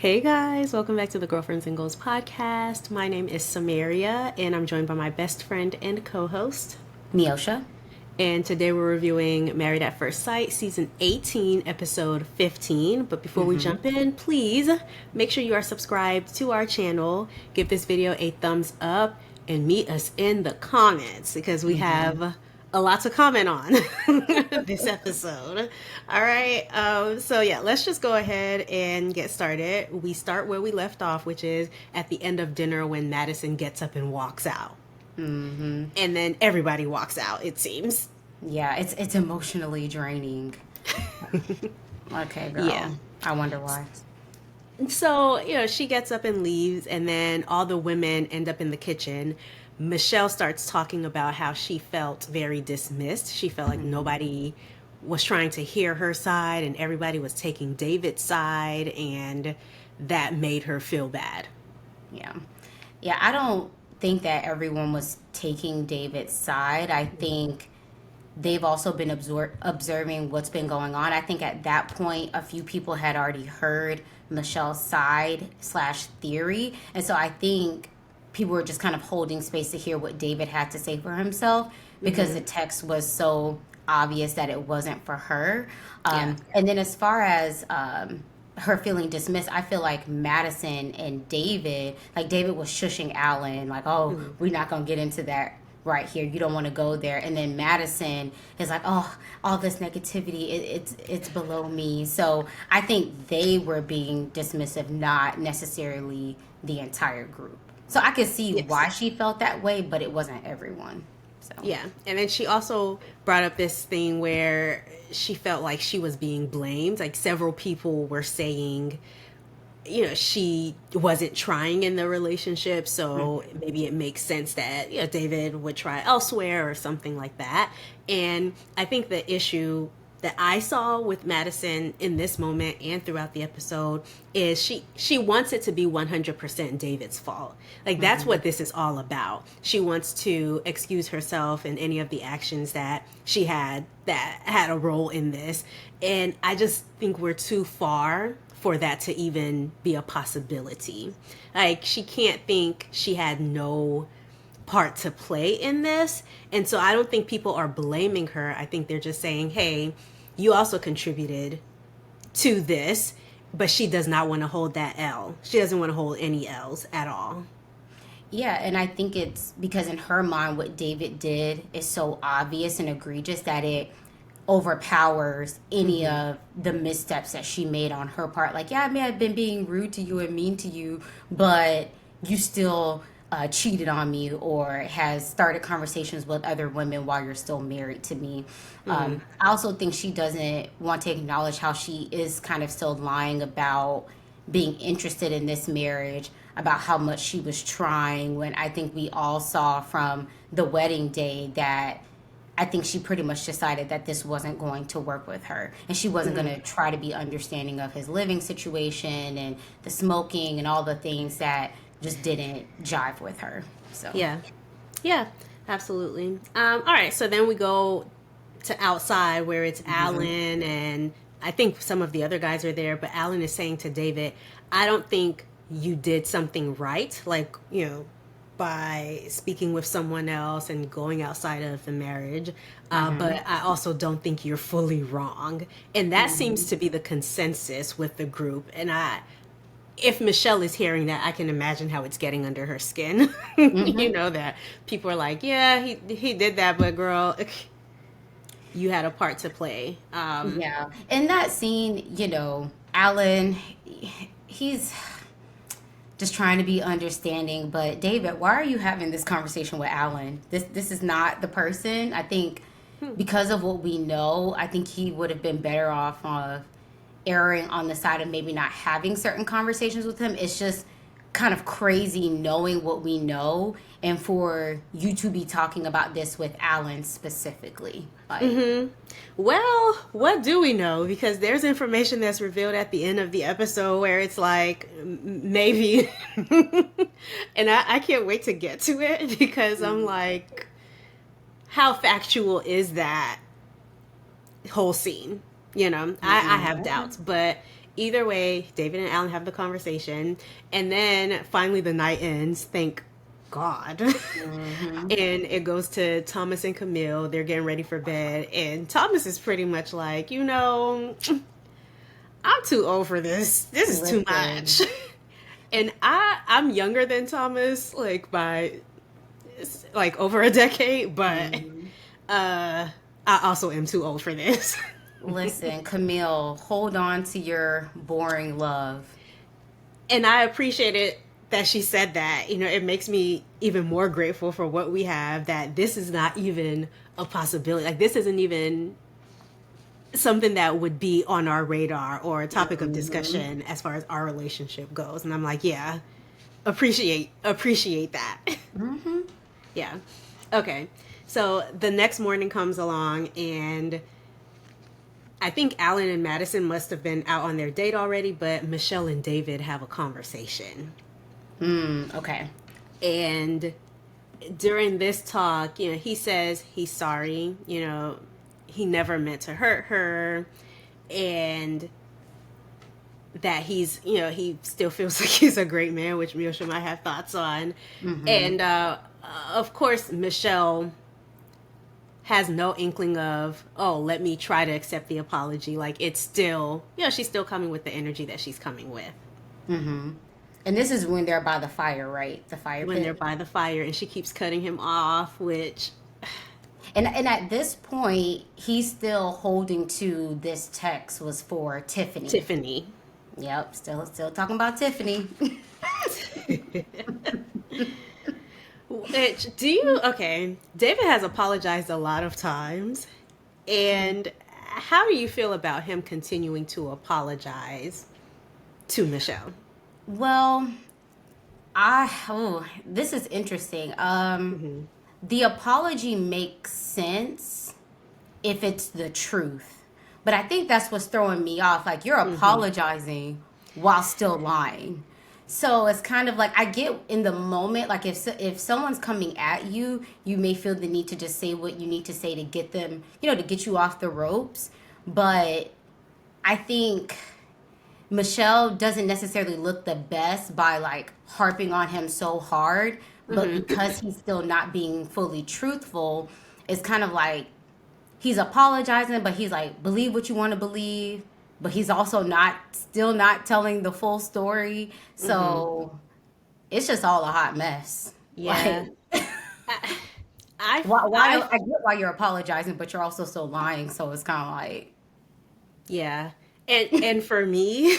Hey guys, welcome back to the Girlfriends and Goals podcast. My name is Samaria and I'm joined by my best friend and co-host. Neosha. And today we're reviewing Married at First Sight, season 18, episode 15. But before we jump in, please make sure you are subscribed to our channel. Give this video a thumbs up and meet us in the comments because we have a lot to comment on this episode. All right. Let's just go ahead and get started. We start where we left off, which is at the end of dinner when Madison gets up and walks out. And then everybody walks out, it seems. Yeah, it's emotionally draining. Okay, girl. Yeah. I wonder why. So, she gets up and leaves, and then all the women end up in the kitchen. Michelle starts talking about how she felt very dismissed. She felt like nobody was trying to hear her side, and everybody was taking David's side, and that made her feel bad. Yeah. Yeah, I don't think that everyone was taking David's side. I think they've also been observing what's been going on. I think at that point, a few people had already heard Michelle's side / theory. And so I think people were just kind of holding space to hear what David had to say for himself because the text was so obvious that it wasn't for her. And then as far as her feeling dismissed, I feel like Madison and David, like David was shushing Allan, like, oh, we're not going to get into that right here. You don't want to go there. And then Madison is like, oh, all this negativity, it's below me. So I think they were being dismissive, not necessarily the entire group. So I could see why she felt that way, but it wasn't everyone. So. Yeah. And then she also brought up this thing where she felt like she was being blamed. Like several people were saying, she wasn't trying in the relationship. So maybe it makes sense that, David would try elsewhere or something like that. And I think the issue that I saw with Madison in this moment and throughout the episode is she wants it to be 100% David's fault. Like that's what this is all about. She wants to excuse herself and any of the actions that she had that had a role in this. And I just think we're too far for that to even be a possibility. Like she can't think she had no part to play in this. And so I don't think people are blaming her. I think they're just saying, hey, you also contributed to this, but she does not want to hold that L. She doesn't want to hold any L's at all. Yeah, and I think it's because in her mind what David did is so obvious and egregious that it overpowers any of the missteps that she made on her part. Like, yeah, I may have been being rude to you and mean to you, but you still cheated on me or has started conversations with other women while you're still married to me. I also think she doesn't want to acknowledge how she is kind of still lying about being interested in this marriage, about how much she was trying, when I think we all saw from the wedding day that I think she pretty much decided that this wasn't going to work with her. And she wasn't going to try to be understanding of his living situation and the smoking and all the things that just didn't jive with her. So Yeah, absolutely. All right, so then we go to outside where it's Allan, and I think some of the other guys are there, but Allan is saying to David, I don't think you did something right, like, by speaking with someone else and going outside of the marriage, but I also don't think you're fully wrong. And that seems to be the consensus with the group. And if Michelle is hearing that, I can imagine how it's getting under her skin. That people are like, yeah, he did that, but girl, you had a part to play. Yeah. In that scene, Allan, he's just trying to be understanding. But David, why are you having this conversation with Allan? This is not the person. I think because of what we know, I think he would have been better off of erring on the side of maybe not having certain conversations with him. It's just kind of crazy knowing what we know and for you to be talking about this with Allan specifically. Well, what do we know? Because there's information that's revealed at the end of the episode where it's like, maybe. And I can't wait to get to it because I'm like, how factual is that whole scene? I have doubts, but Either way, David and Allan have the conversation, and then finally the night ends. Thank God. Mm-hmm. And it goes to Thomas and Camille. They're getting ready for bed, and Thomas is pretty much like, I'm too old for this. This is too much. Listen. And I'm younger than Thomas, like by like over a decade, but Mhm. I also am too old for this. Listen, Camille, hold on to your boring love. And I appreciate it that she said that. It makes me even more grateful for what we have, that this is not even a possibility. Like, this isn't even something that would be on our radar or a topic of Hmm. discussion as far as our relationship goes. And I'm like, yeah, appreciate that. Hmm. Yeah. Okay. So the next morning comes along, and I think Allan and Madison must have been out on their date already, but Michelle and David have a conversation. Okay. And during this talk, he says he's sorry, he never meant to hurt her, and that he still feels like he's a great man, which Miosha might have thoughts on. Hmm. And of course, Michelle has no inkling of, oh, let me try to accept the apology. Like, it's still, she's still coming with the energy that she's coming with Hmm. And this is when they're by the fire, right? The fire when they're pit. by the fire, and she keeps cutting him off, which And at this point, he's still holding to this text was for Tiffany. Tiffany. Yep, still talking about Tiffany. Which, okay, David has apologized a lot of times. And how do you feel about him continuing to apologize to Michelle? Well, this is interesting. Mm-hmm. The apology makes sense if it's the truth. But I think that's what's throwing me off. Like, you're Mm-hmm. apologizing while still lying. So it's kind of like, I get in the moment, like if someone's coming at you, you may feel the need to just say what you need to say to get them, to get you off the ropes. But I think Michelle doesn't necessarily look the best by like harping on him so hard, but Mm-hmm. because he's still not being fully truthful, it's kind of like he's apologizing, but he's like, believe what you want to believe, but he's also still not telling the full story. Mm-hmm. So it's just all a hot mess. Yeah. Like, I, I, why I, I get why you're apologizing, but you're also still lying. So it's kind of like, yeah. And for me,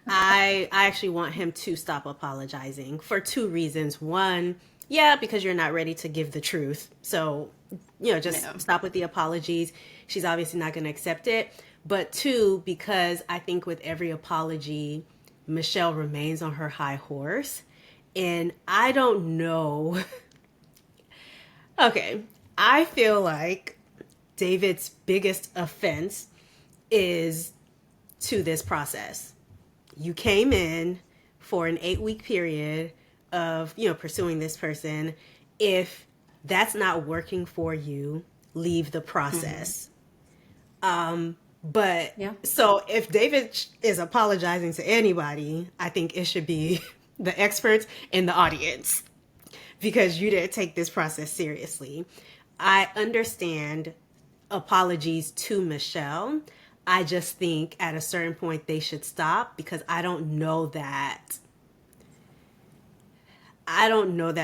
I actually want him to stop apologizing for two reasons. One, yeah, because you're not ready to give the truth. So, yeah. just stop with the apologies. She's obviously not going to accept it. But two, because I think with every apology, Michelle remains on her high horse. And I don't know. Okay. I feel like David's biggest offense is to this process. You came in for an 8-week period of, pursuing this person. If that's not working for you, leave the Hmm. process. But Yeah. so if David is apologizing to anybody, I think it should be the experts in the audience, because you didn't take this process seriously. I understand apologies to Michelle. I just think at a certain point they should stop, because I don't know that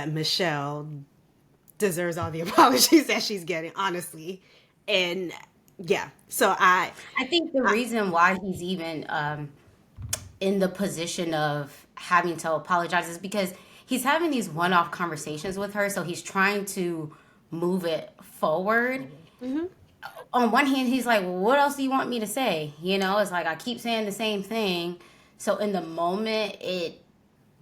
Michelle deserves all the apologies that she's getting, honestly. And yeah, so I think the I reason why he's even in the position of having to apologize is because he's having these one-off conversations with her, so he's trying to move it forward. mhm. On one hand, he's like, well, what else do you want me to say? It's like I keep saying the same thing. So in the moment, it,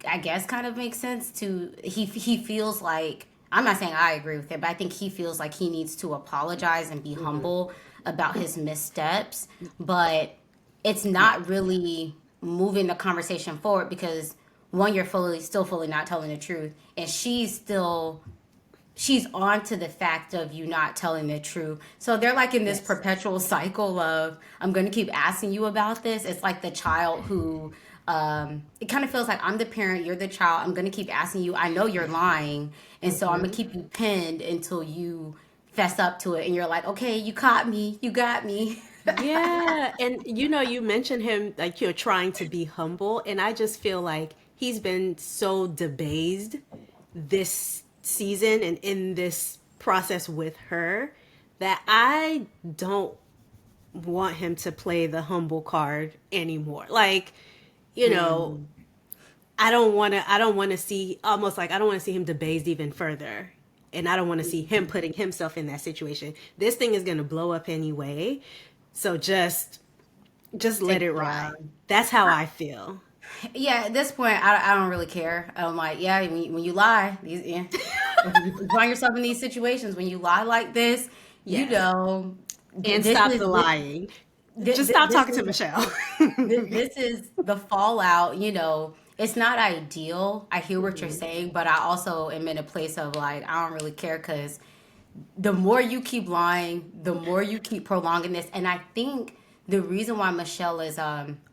I guess, kind of makes sense to, he feels like, I'm not saying I agree with it, but I think he feels like he needs to apologize and be Mhm. humble about his missteps. But it's Yeah. not really moving the conversation forward because one, you're fully not telling the truth, and she's still she's on to the fact of you not telling the truth. So they're like in this Yes. perpetual cycle of, I'm going to keep asking you about this. It's like the child who, it kind of feels like I'm the parent, you're the child. I'm going to keep asking you. I know you're lying. And so I'm going to Hmm. keep you pinned until you fess up to it. And you're like, okay, you caught me. You got me. Yeah, and you mentioned him like you're trying to be humble, and I just feel like he's been so debased this season and in this process with her that I don't want him to play the humble card anymore. Like, you know, Mm. I don't want to see almost like I don't want to see him debased even further. And I don't want to see him putting himself in that situation. This thing is going to blow up anyway. So just let it Yeah. ride. That's how I feel. Yeah, at this point, I don't really care. I'm like, yeah, when you lie, yeah, you find yourself in these situations when you lie like this, you Yes. know, And this stop is the lying. Just stop this talking to is Michelle. this is the fallout. It's not ideal. I hear what you're Mhm. saying, but I also am in a place of like, I don't really care because the more you keep lying, the more you keep prolonging this. And I think the reason why Michelle is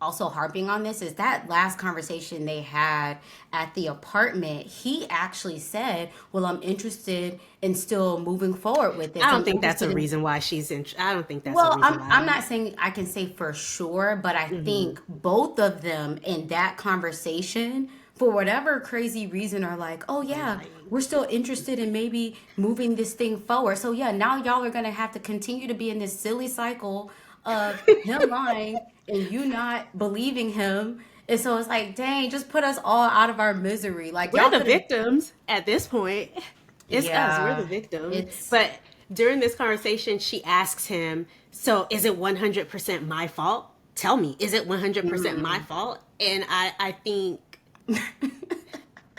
also harping on this is that last conversation they had at the apartment. He actually said, "Well, I'm interested in still moving forward with this. I don't I'm think that's interested a in." reason why she's in. I don't think that's a Well, reason I'm why. not saying I can say for sure, but I Hmm. think both of them in that conversation, for whatever crazy reason, are like, oh yeah, Lying. we're still interested in maybe moving this thing forward. So yeah, now y'all are gonna have to continue to be in this silly cycle of him lying and you not believing him. And so it's like, dang, just put us all out of our misery. Like We're y'all the could have, victims at this point. It's us. We're the yeah, victims. it's But during this conversation, she asks him, "So is it 100% my fault? Tell me, is it 100% my mm. fault?" And I think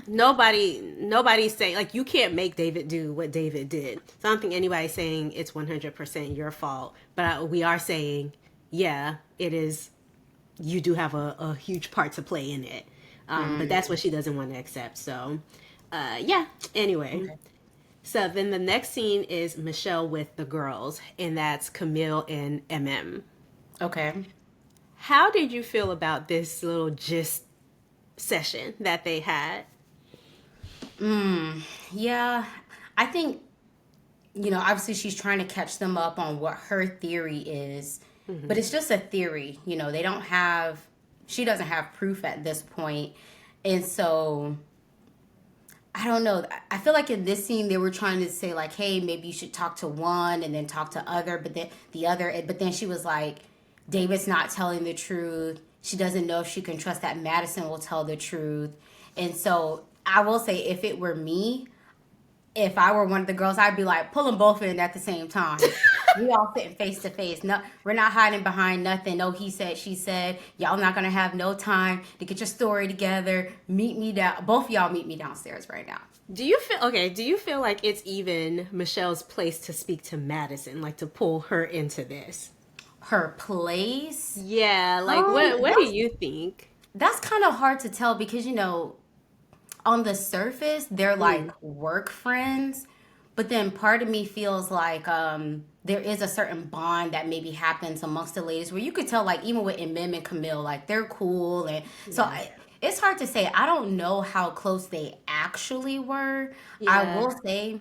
nobody's saying like you can't make David do what David did. So I don't think anybody's saying it's 100% your fault. But we are saying, yeah, it is. You do have a huge part to play in it. But that's what she doesn't want to accept. So, yeah. Anyway, Okay. so then the next scene is Michelle with the girls, and that's Camille and MM. Okay. How did you feel about this little gist session that they had? Yeah, I think, obviously she's trying to catch them up on what her theory is, but Hmm. it's just a theory. She doesn't have proof at this point. And so, I don't know. I feel like in this scene, they were trying to say, like, hey, maybe you should talk to one and then talk to other, but then the other, but then she was like, David's not telling the truth. She doesn't know if she can trust that Madison will tell the truth. And so, I will say, if it were me, if I were one of the girls, I'd be like, pull them both in at the same time. We all sitting face to face. No, we're not hiding behind nothing. No, he said, she said. Y'all not gonna have no time to get your story together. Meet me down. Both of y'all meet me downstairs right now. Do you feel okay? Do you feel like it's even Michelle's place to speak to Madison, like to pull her into this? Her place. Yeah, like what do That's you think? that's kind of hard to tell because on the surface they're like Mm. work friends, but then part of me feels like there is a certain bond that maybe happens amongst the ladies where you could tell, like, even with Mim and Camille, like they're cool. And so Yeah. it's hard to say. I don't know how close they actually were. I Yeah. will say,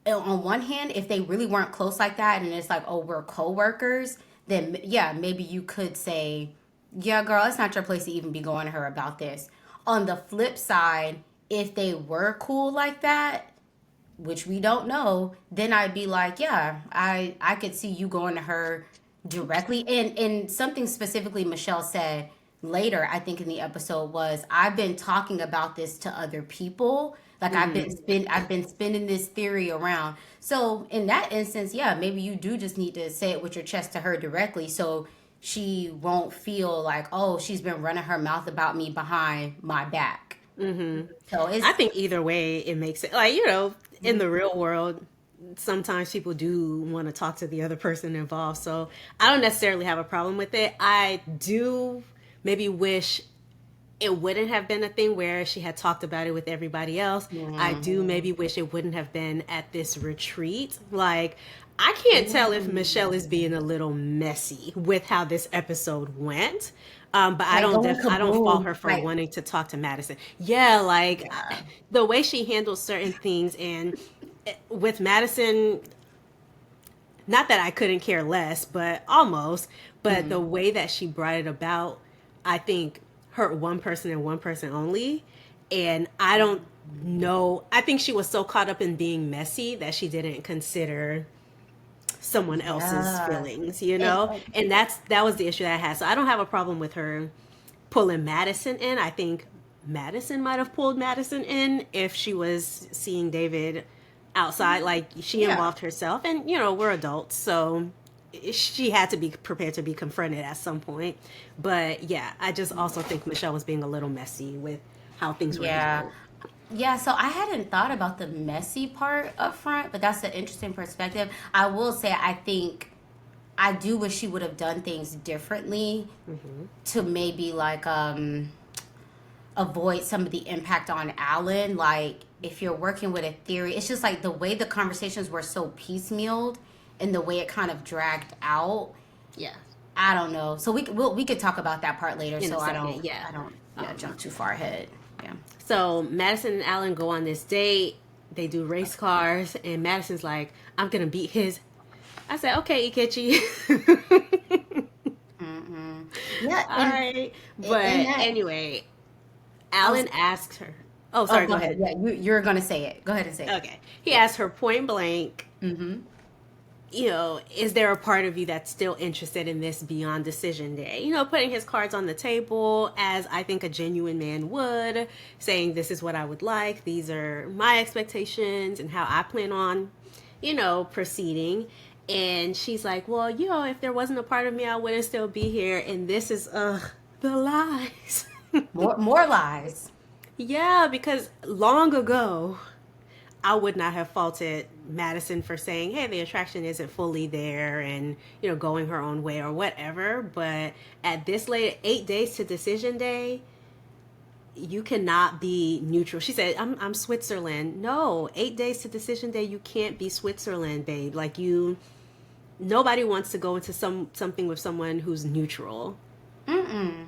on one hand, if they really weren't close like that and it's like, oh, we're co-workers, then yeah, maybe you could say, yeah, girl, it's not your place to even be going to her about this. On the flip side, if they were cool like that, which we don't know, then I'd be like, yeah, I could see you going to her directly. And something specifically Michelle said later, I think in the episode, was, I've been talking about this to other people. Like Hmm. I've been spinning this theory around. So in that instance, yeah, maybe you do just need to say it with your chest to her directly, so she won't feel like, oh, she's been running her mouth about me behind my back. Hmm. So I it's think either way it makes it like in the real world sometimes people do want to talk to the other person involved. So I don't necessarily have a problem with it. I do maybe wish it wouldn't have been a thing where she had talked about it with everybody else. I do Mhm. maybe wish it wouldn't have been at this retreat. Like, I can't tell if Michelle is being a little messy with how this episode went. But Like going I don't fault her kaboom. for Like, wanting to talk to Madison. Yeah, like yeah. the way she handles certain things, and with Madison, not that I couldn't care less, but almost. But the Mm. way that she brought it about, I think hurt one person and one person only. And I don't know. I think she was so caught up in being messy that she didn't consider someone else's Yeah. feelings, And And that was the issue that I had. So I don't have a problem with her pulling Madison in. I think Madison might have pulled Madison in if she was seeing David outside. Like, she yeah. involved herself, and we're adults, so she had to be prepared to be confronted at some point. But yeah, I just also think Michelle was being a little messy with how things were Yeah. handled. Yeah, so I hadn't thought about the messy part up front, but that's an interesting perspective. I will say I think I do wish she would have done things differently to maybe like avoid some of the impact on Allan. Like if you're working with a theory, it's just like the way the conversations were so piecemealed and the way it kind of dragged out. Yeah, I don't know. So we could talk about that part later. in a So second. Yeah. I don't yeah jump too far ahead. Yeah. So Madison and Alan go on this date. They do race cars, and Madison's like, "I'm gonna beat his." I said, "Okay, Ikechi." Mm-mm. Yeah, All right, and but that anyway, I was Alan asked her. Oh, oh sorry. go Go ahead. ahead. Yeah, you're gonna say it. Go ahead and say it. Okay. He asked her point blank, Mm-hmm. is there a part of you that's still interested in this beyond decision day? Putting his cards on the table as I think a genuine man would, saying, this is what I would like, these are my expectations, and how I plan on, proceeding. And she's like, well, if there wasn't a part of me, I wouldn't still be here. And this is, the lies. More lies. Yeah, because long ago, I would not have faulted Madison for saying, hey, the attraction isn't fully there and, going her own way or whatever. But at this late, 8 days to decision day, you cannot be neutral. She said, I'm Switzerland. No, 8 days to decision day, you can't be Switzerland, babe. Like, nobody wants to go into something with someone who's neutral. Mm-mm.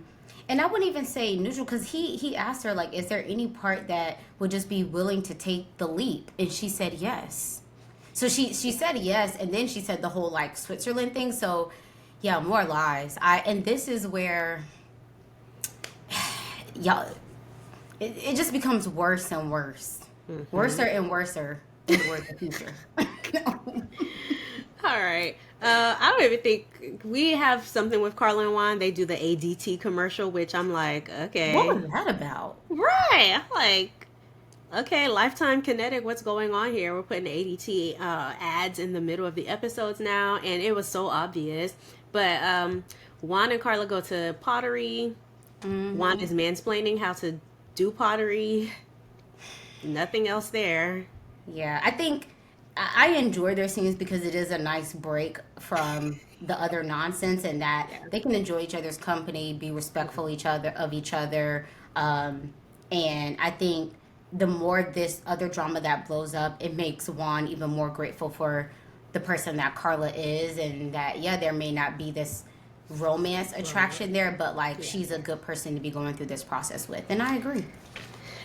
And I wouldn't even say neutral because he asked her like, is there any part that would just be willing to take the leap? And she said yes. So she said yes, and then she said the whole like Switzerland thing. So yeah, more lies. And this is where y'all it just becomes worse and worse, worser and worser in the future. All right. I don't even think we have something with Carla and Juan. They do the ADT commercial, which I'm like, What okay. was that about? Right. I'm like, okay, Lifetime Kinetic, what's going on here? We're putting ADT ads in the middle of the episodes now, and it was so obvious. But Juan and Carla go to pottery. Juan Hmm. is mansplaining how to do pottery. Nothing else there. Yeah, I think I enjoy their scenes because it is a nice break from the other nonsense, and that Yeah. they can enjoy each other's company, be respectful each other, and I think the more this other drama that blows up, it makes Juan even more grateful for the person that Carla is, and that yeah, there may not be this romance Right. attraction there, but like Yeah. she's a good person to be going through this process with, and I agree.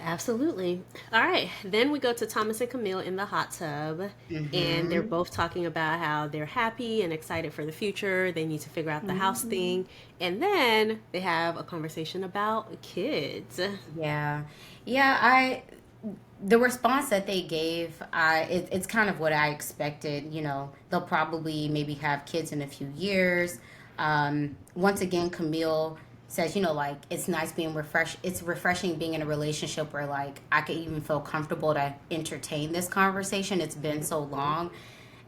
Absolutely. All right. Then we go to Thomas and Camille in the hot tub, and they're Mm-hmm. both talking about how they're happy and excited for the future. They need to figure out the house Mm-hmm. thing. And then they have a conversation about kids. Yeah, yeah. I the response that they gave, it's kind of what I expected. They'll probably maybe have kids in a few years. Once again, Camille says, like it's nice being refreshed. It's refreshing being in a relationship where like I could even feel comfortable to entertain this conversation. It's been so long,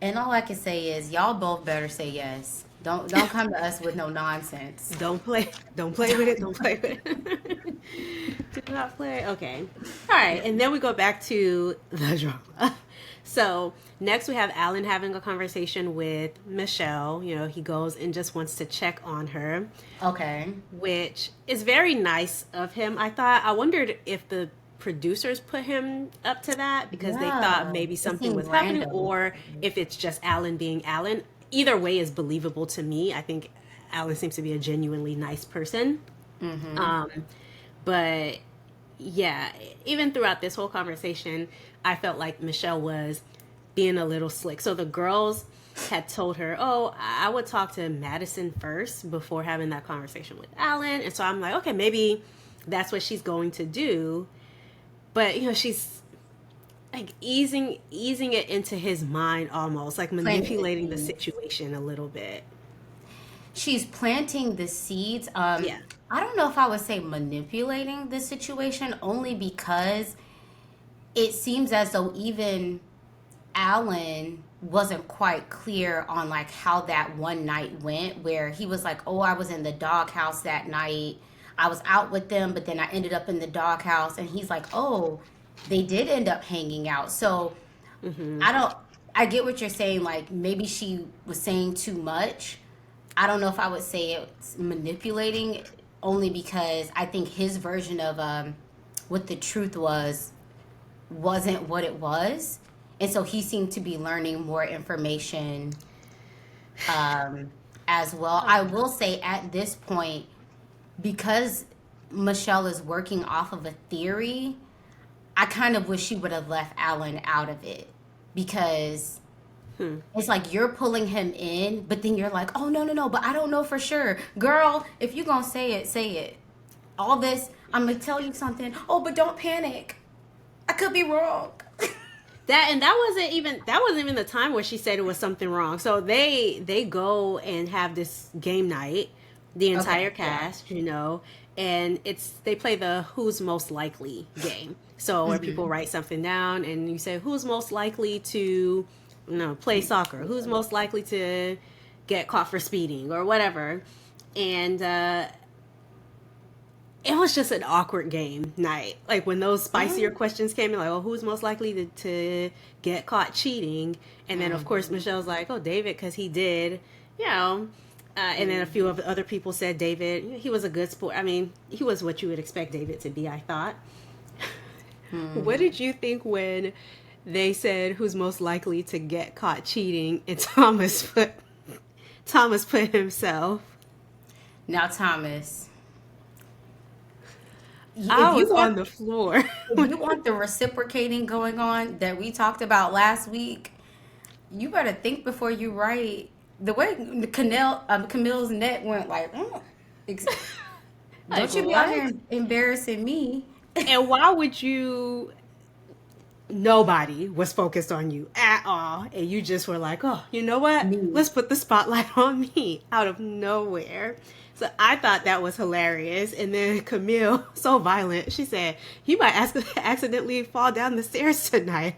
and all I can say is y'all both better say yes. Don't come to us with no nonsense. Don't play. Don't play with it. Don't play with it. Do not play. Okay. All right. And then we go back to the drama. So next we have Allan having a conversation with Michelle. You know, he goes and just wants to check on her, Okay. which is very nice of him. I wondered if the producers put him up to that because they thought Yeah. maybe It something seemed was happening, random. or if it's just Allan being Allan. Either way is believable to me. I think Allan seems to be a genuinely nice person. Mm-hmm. Um, but yeah, even throughout this whole conversation, I felt like Michelle was being a little slick. So the girls had told her, "Oh, I would talk to Madison first before having that conversation with Allan." And so I'm like, "Okay, maybe that's what she's going to do." But you know, she's like easing it into his mind, almost like Planting the manipulating the seeds. situation a little bit. She's planting the seeds. Yeah. I don't know if I would say manipulating the situation, only because it seems as though even Allan wasn't quite clear on like how that one night went, where he was like, "Oh, I was in the doghouse that night. I was out with them, but then I ended up in the doghouse." And he's like, "Oh, they did end up hanging out." So Hmm. I don't. I get what you're saying. Like maybe she was saying too much. I don't know if I would say it's manipulating, only because I think his version of what the truth wasn't what it was, and so he seemed to be learning more information um, as well. I will say at this point, because Michelle is working off of a theory, I kind of wish she would have left Allan out of it, because Hmm. it's like you're pulling him in, but then you're like, oh, no, no, no, but I don't know for sure. Girl, if you're going to say it, say it. All this, I'm going to tell you something. Oh, but don't panic. I could be wrong. That wasn't even the time where she said it was something wrong. So they go and have this game night, the Okay, entire yeah. cast, and they play the who's most likely game. So where people Hmm. write something down and you say who's most likely to play soccer, who's most likely to get caught for speeding or whatever. And it was just an awkward game night. Like when those spicier questions came in, like, oh, who's most likely to get caught cheating? And then, of course, Hmm. Michelle's like, oh, David, because he did, you know. And then a few of the other people said David, he was a good sport. I mean, he was what you would expect David to be, I thought. What Hmm. did you think when they said who's most likely to get caught cheating and Thomas put himself? Now, Thomas, I if you was want on the floor. if you want the reciprocating going on that we talked about last week, you better think before you write. The way Camille's neck went like, ex- Like don't you be out what? here embarrassing me. And why would you? Nobody was focused on you at all, and you just were like, "Oh, you know what? Me. Let's put the spotlight on me out of nowhere." So I thought that was hilarious. And then Camille, so violent, she said, "You might accidentally fall down the stairs tonight."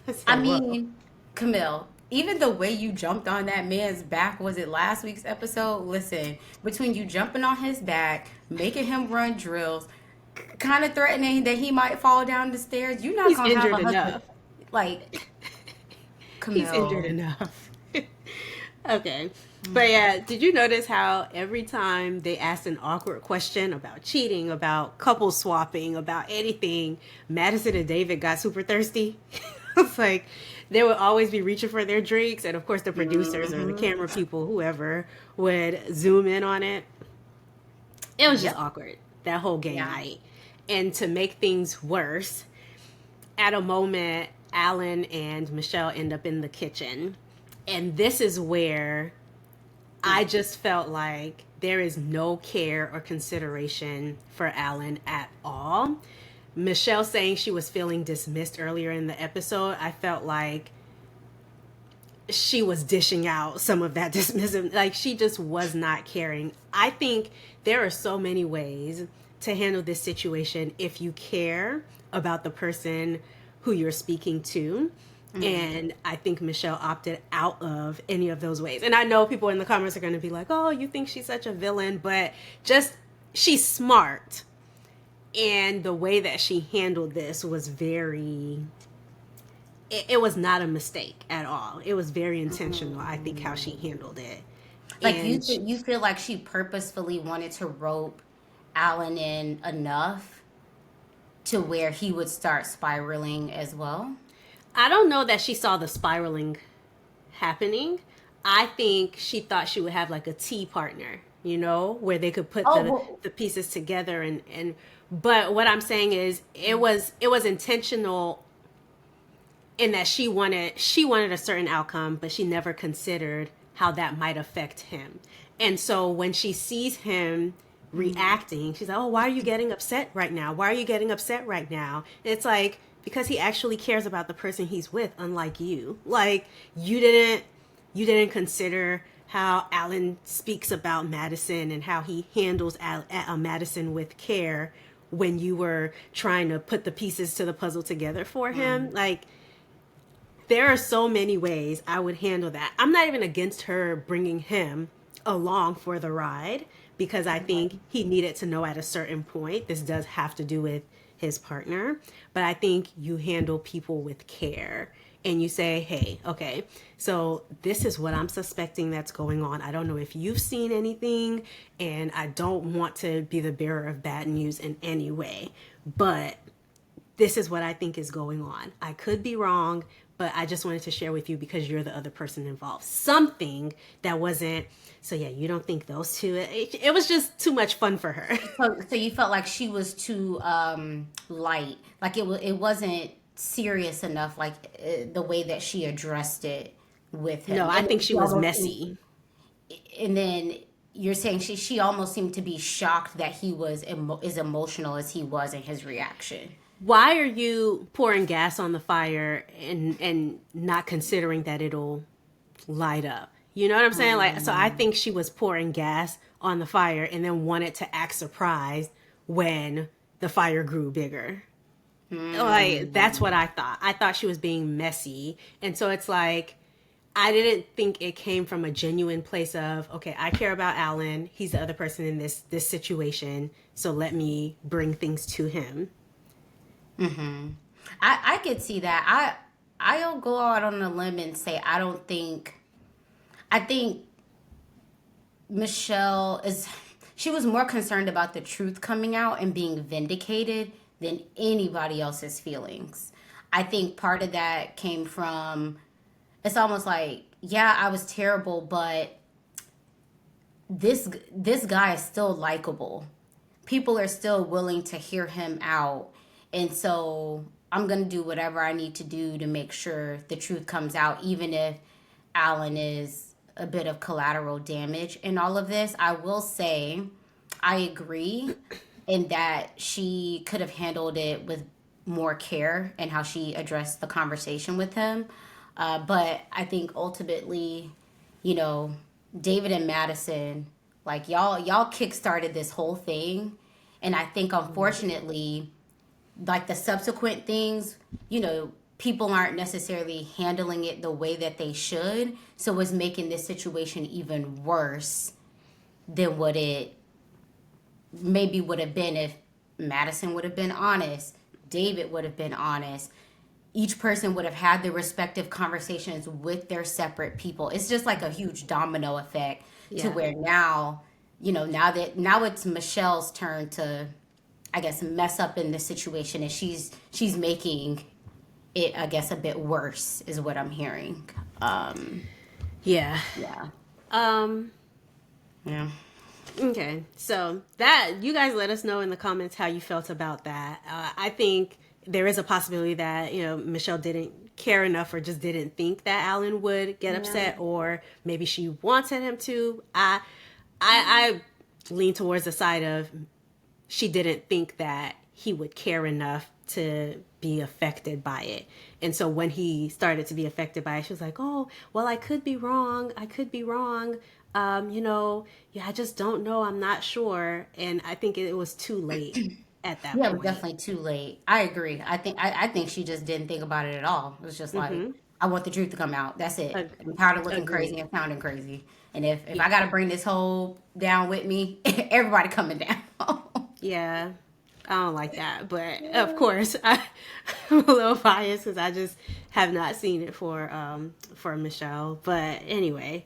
I I said, "Whoa." mean, Camille, even the way you jumped on that man's back, was it last week's episode? Listen, between you jumping on his back, making him run drills, kind of threatening that he might fall down the stairs, you're not He's gonna have injured a husband enough. like He's injured Camille. enough. Okay. But yeah, did you notice how every time they asked an awkward question about cheating, about couple swapping, about anything, Madison and David got super thirsty? It's like they would always be reaching for their drinks, and of course, the producers or the Hmm. camera people, whoever, would zoom in on it. It was just Yep. awkward that whole game Yeah. night. And to make things worse, at a moment, Allan and Michelle end up in the kitchen. And this is where I just felt like there is no care or consideration for Allan at all. Michelle saying she was feeling dismissed earlier in the episode, I felt like she was dishing out some of that dismissive. Like she just was not caring. I think there are so many ways to handle this situation if you care about the person who you're speaking to. And I think Michelle opted out of any of those ways. And I know people in the comments are going to be like, oh, you think she's such a villain, but just she's smart. And the way that she handled this was it was not a mistake at all. It was very intentional, I think, how she handled it. Like And you feel like she purposefully wanted to rope Allan in enough to where he would start spiraling as well. I don't know that she saw the spiraling happening. I think she thought she would have like a tea partner, where they could put Oh the well, the pieces together and but what I'm saying is it was intentional in that she wanted a certain outcome, but she never considered how that might affect him. And so when she sees him reacting, she's like, "Oh, why are you getting upset right now? Why are you getting upset right now?" And it's like, because he actually cares about the person he's with, unlike you. Like, you didn't consider how Allan speaks about Madison and how he handles Madison with care when you were trying to put the pieces to the puzzle together for him. Like, there are so many ways I would handle that. I'm not even against her bringing him along for the ride, because I think he needed to know at a certain point this does have to do with his partner. But I think you handle people with care and you say, hey, okay, so this is what I'm suspecting that's going on. I don't know if you've seen anything, and I don't want to be the bearer of bad news in any way, but this is what I think is going on. I could be wrong, but I just wanted to share with you because you're the other person involved. Something that wasn't, so yeah, you don't think those two, it was just too much fun for her. so you felt like she was too light, like it wasn't serious enough, like the way that she addressed it with No, him, I and think she she was almost messy. and then you're saying she almost seemed to be shocked that he was as emotional as he was in his reaction. Why are you pouring gas on the fire and not considering that it'll light up? You know what I'm saying? Like, so I think she was pouring gas on the fire and then wanted to act surprised when the fire grew bigger. Like, that's what I thought. I thought she was being messy. And so it's like, I didn't think it came from a genuine place of, okay, I care about Allan. He's the other person in this situation. So let me bring things to him. I could see that. I'll go out on a limb and say I think Michelle is she was more concerned about the truth coming out and being vindicated than anybody else's feelings. I think part of that came from, it's almost like, yeah, I was terrible, but this guy is still likable. People are still willing to hear him out. And so I'm going to do whatever I need to do to make sure the truth comes out, even if Allan is a bit of collateral damage in all of this. I will say, I agree in that she could have handled it with more care and how she addressed the conversation with him. But I think ultimately, you know, David and Madison, like y'all kickstarted this whole thing. And I think unfortunately, like the subsequent things, people aren't necessarily handling it the way that they should. So it's making this situation even worse than what it maybe would have been if Madison would have been honest, David would have been honest. Each person would have had their respective conversations with their separate people. It's just like a huge domino effect to Yeah. where now it's Michelle's turn to, I guess, mess up in this situation, and she's making it, I guess, a bit worse is what I'm hearing. Yeah. Yeah. Um, Yeah. okay. So that, you guys let us know in the comments how you felt about that. I think there is a possibility that, Michelle didn't care enough or just didn't think that Allan would get upset, or maybe she wanted him to. I lean towards the side of she didn't think that he would care enough to be affected by it. And so when he started to be affected by it, she was like, oh, well, I could be wrong. I could be wrong. Yeah, I just don't know. I'm not sure. And I think it was too late at that Yeah, it was point. definitely too late. I agree. I think she just didn't think about it at all. It was just like, Mm-hmm. I want the truth to come out. That's it. Ag- I'm tired of looking Agreed. crazy and sounding crazy. And if Yeah. I gotta bring this whole down with me, everybody coming down. Yeah. I don't like that. But of course, I'm a little biased because I just have not seen it for Michelle. But anyway,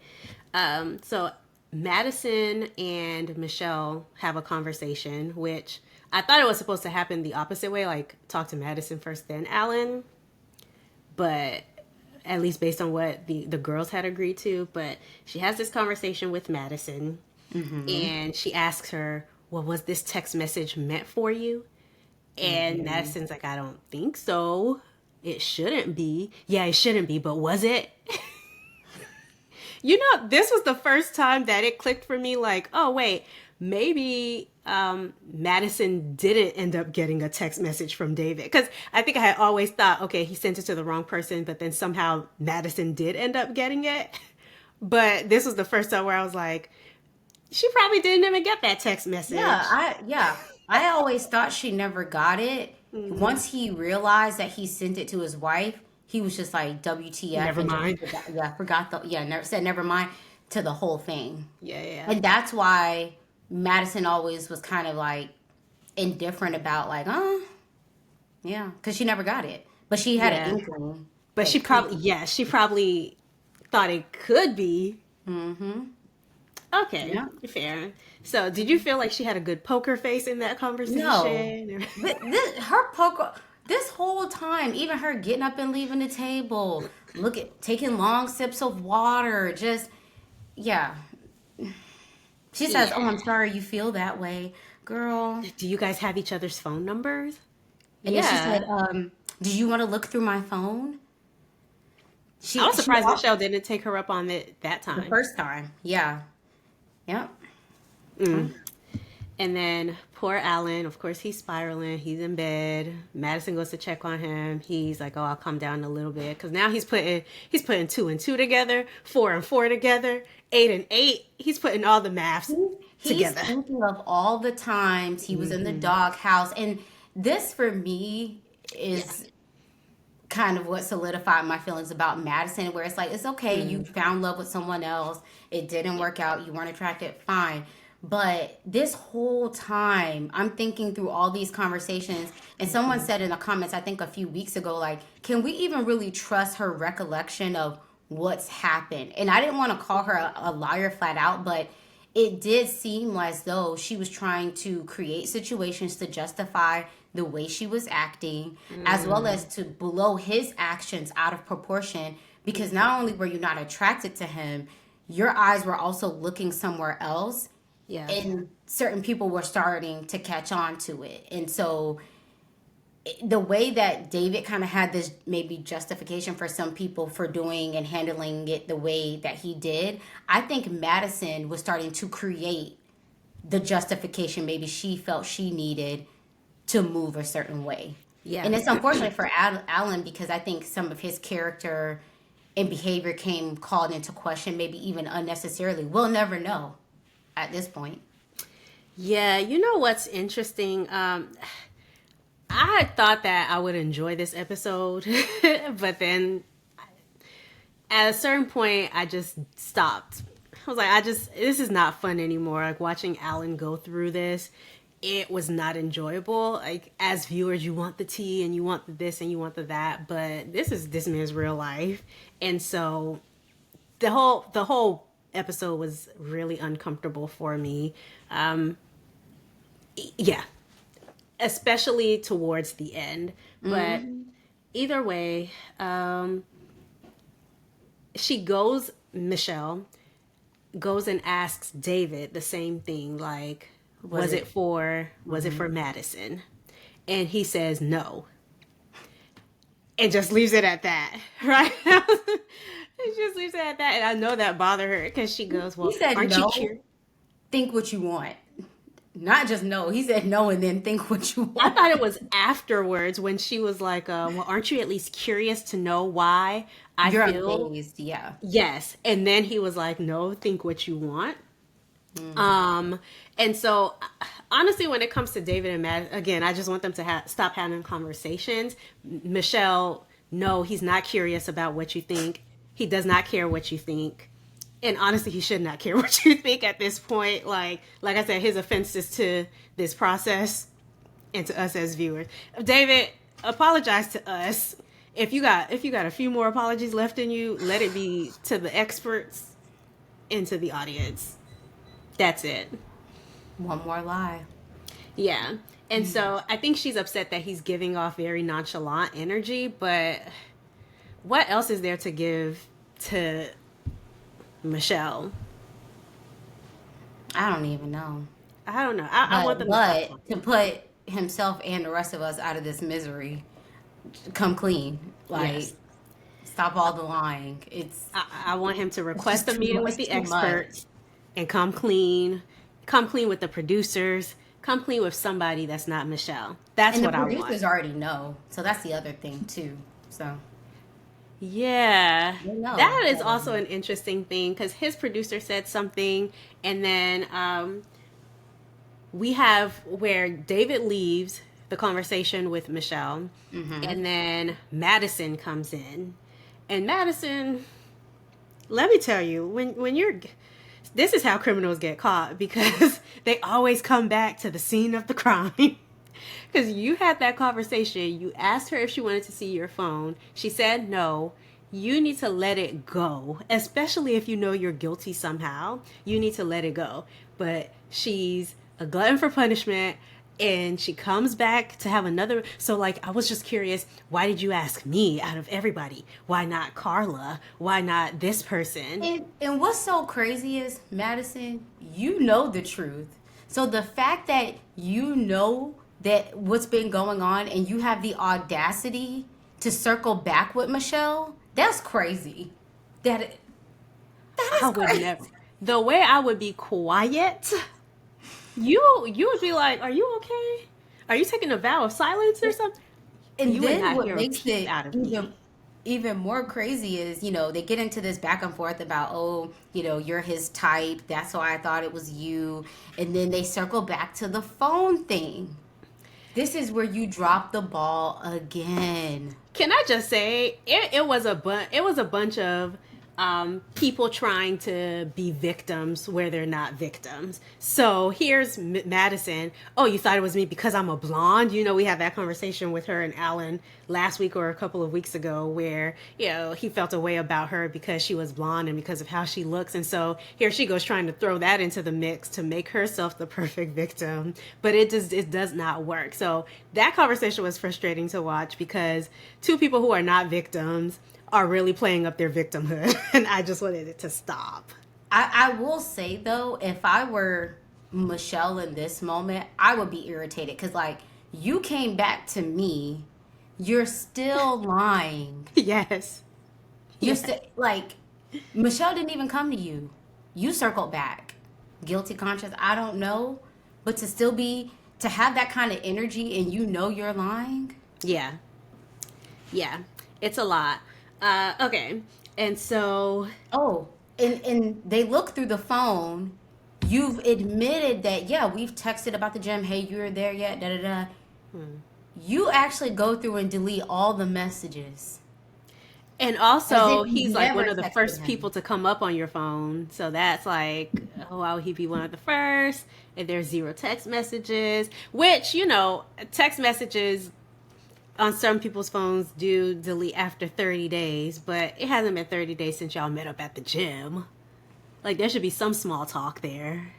so Madison and Michelle have a conversation, which I thought it was supposed to happen the opposite way, like talk to Madison first, then Allan. But at least based on what the girls had agreed to. But she has this conversation with Madison, and she asks her, well, was this text message meant for you? And Madison's like, I don't think so. It shouldn't be. Yeah, it shouldn't be, but was it? This was the first time that it clicked for me, like, oh, wait, maybe Madison didn't end up getting a text message from David. Because I think I had always thought, okay, he sent it to the wrong person, but then somehow Madison did end up getting it. But this was the first time where I was like, she probably didn't even get that text message. I always thought she never got it. Once he realized that he sent it to his wife, he was just like, WTF. Never mind. Said never mind to the whole thing. Yeah. And that's why Madison always was kind of like indifferent about like, yeah, because she never got it. But she had an inkling. But she probably thought it could be. Okay, Yeah. fair. So, did you feel like she had a good poker face in that conversation? No. Her poker, this whole time, even her getting up and leaving the table, taking long sips of water, just, yeah. She says, oh, I'm sorry you feel that way. Girl. Do you guys have each other's phone numbers? And then she said, do you want to look through my phone? I was surprised Michelle didn't take her up on it that time. The first time. Yeah. Yep. And then poor Allan, of course, he's spiraling. He's in bed. Madison goes to check on him. He's like, oh, I'll calm down a little bit. Because now he's putting 2 and 2 together, 4 and 4 together, 8 and 8. He's putting all the MAFS together. He's thinking of all the times he was in the doghouse. And this, for me, is kind of what solidified my feelings about Madison, where it's like, it's okay, you found love with someone else. It didn't work out. You weren't attracted. Fine. But this whole time, I'm thinking through all these conversations, and someone said in the comments, I think a few weeks ago, like, can we even really trust her recollection of what's happened? And I didn't want to call her a liar flat out, but it did seem as though she was trying to create situations to justify the way she was acting, as well as to blow his actions out of proportion, because not only were you not attracted to him, your eyes were also looking somewhere else. Yeah. And certain people were starting to catch on to it. And so the way that David kind of had this maybe justification for some people for doing and handling it the way that he did, I think Madison was starting to create the justification maybe she felt she needed to move a certain way. Yeah. And it's unfortunate for Allan, because I think some of his character and behavior came called into question, maybe even unnecessarily. We'll never know at this point. Yeah, you know what's interesting? I thought that I would enjoy this episode, but then at a certain point, I just stopped. I was like, this is not fun anymore. Like, watching Allan go through this, it was not enjoyable. Like, as viewers, you want the tea and you want the this and you want the that, but this is this man's real life. And so the whole episode was really uncomfortable for me. Yeah, especially towards the end. But either way, Michelle goes and asks David the same thing, like, was it for Madison? And he says no. And just leaves it at that, right? It just leaves it at that. And I know that bothered her, because she goes, well, he said, aren't no, you curious? think what you want. Not just no. He said no and then think what you want. I thought it was afterwards when she was like, well, aren't you at least curious to know why You're feel amazed, yeah. Yes. And then he was like, no, think what you want. And so honestly, when it comes to David and Matt, again, I just want them to stop having conversations. Michelle, no, he's not curious about what you think. He does not care what you think. And honestly, he should not care what you think at this point. Like I said, his offenses to this process and to us as viewers. David, apologize to us. If you got a few more apologies left in you, let it be to the experts and to the audience. That's it. One more lie. Yeah. And so I think she's upset that he's giving off very nonchalant energy, but what else is there to give to Michelle? I don't even know. I don't know. I want them to stop But to talking. put himself and the rest of us out of this misery, come clean. Like, Yes. stop all the lying. I want him to It's just request a too meeting much. with It's the too much. experts and come clean. Come clean with the producers. Come clean with somebody that's not Michelle. That's And the what I want. producers already know. So that's the other thing too. So Yeah, they know that is also already. an interesting thing because his producer said something, and then we have where David leaves the conversation with Michelle, Mm-hmm. and then Madison comes in, and Madison, let me tell you, when you're this is how criminals get caught because they always come back to the scene of the crime. Because you had that conversation, you asked her if she wanted to see your phone. She said no. You need to let it go, especially if you know you're guilty somehow. You need to let it go. But she's a glutton for punishment and she comes back to have another. So, like, I was just curious, why did you ask me out of everybody? Why not Carla? Why not this person? And what's so crazy is, Madison, you know the truth. So the fact that you know that what's been going on and you have the audacity to circle back with Michelle, that's crazy. That that I is would never. crazy. The way I would be quiet, you would be like, "Are you okay? Are you taking a vow of silence or something?" And You would then not what hear a makes peep it out of even me. more crazy is, they get into this back and forth about, oh, you're his type. That's why I thought it was you. And then they circle back to the phone thing. This is where you drop the ball again. Can I just say it was a bunch of people trying to be victims where they're not victims. So here's Madison. Oh, you thought it was me because I'm a blonde? You know, we had that conversation with her and Allan last week or a couple of weeks ago where, he felt a way about her because she was blonde and because of how she looks. And so here she goes trying to throw that into the mix to make herself the perfect victim. But it does not work. So that conversation was frustrating to watch because two people who are not victims are really playing up their victimhood, and I just wanted it to stop. I will say, though, if I were Michelle in this moment, I would be irritated because, like, you came back to me. You're still lying. Yes. You're Yes. still, like, Michelle didn't even come to you. You circled back. Guilty conscience, I don't know. But to have that kind of energy and you're lying. Yeah. Yeah. It's a lot. Okay. And so, Oh, and they look through the phone. You've admitted that, yeah, we've texted about the gym. Hey, you're there yet? Da da da. You actually go through and delete all the messages and as also, if you've he's like never one of the texted first him. people to come up on your phone. So that's like, oh, why would he be one of the first? And there's zero text messages, which, text messages on some people's phones do delete after 30 days, but it hasn't been 30 days since y'all met up at the gym. Like, there should be some small talk there.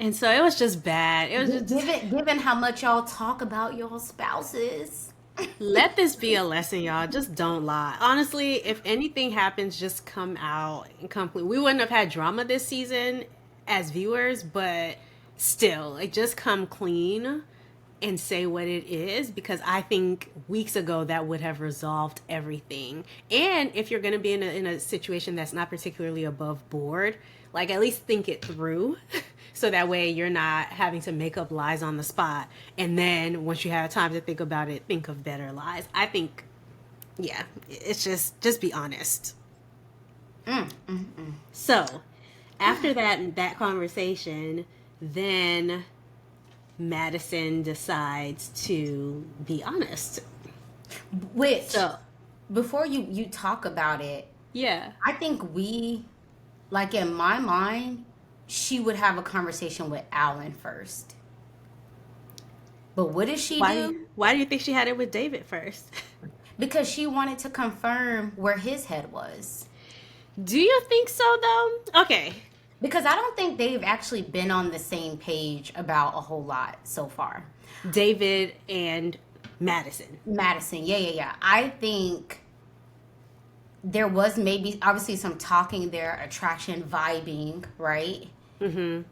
And so it was just bad. It was just, Given how much y'all talk about your spouses. let this be a lesson, y'all. Just don't lie. Honestly, if anything happens, just come out and come clean. We wouldn't have had drama this season as viewers, but still, like, just come clean and say what it is because I think weeks ago that would have resolved everything. And if you're going to be in a situation that's not particularly above board, like, at least think it through so that way you're not having to make up lies on the spot. And then once you have time to think about it, think of better lies. I think, yeah, it's just be honest. Mm, mm, mm. So after that conversation, then Madison decides to be honest. Which, So, before you talk about it, yeah. I think like, in my mind, she would have a conversation with Allan first. But what did she do? Why do you think she had it with David first? Because she wanted to confirm where his head was. Do you think so though? Okay. Because I don't think they've actually been on the same page about a whole lot so far. David and Madison. Madison, yeah. I think there was maybe obviously some talking there, attraction, vibing, right?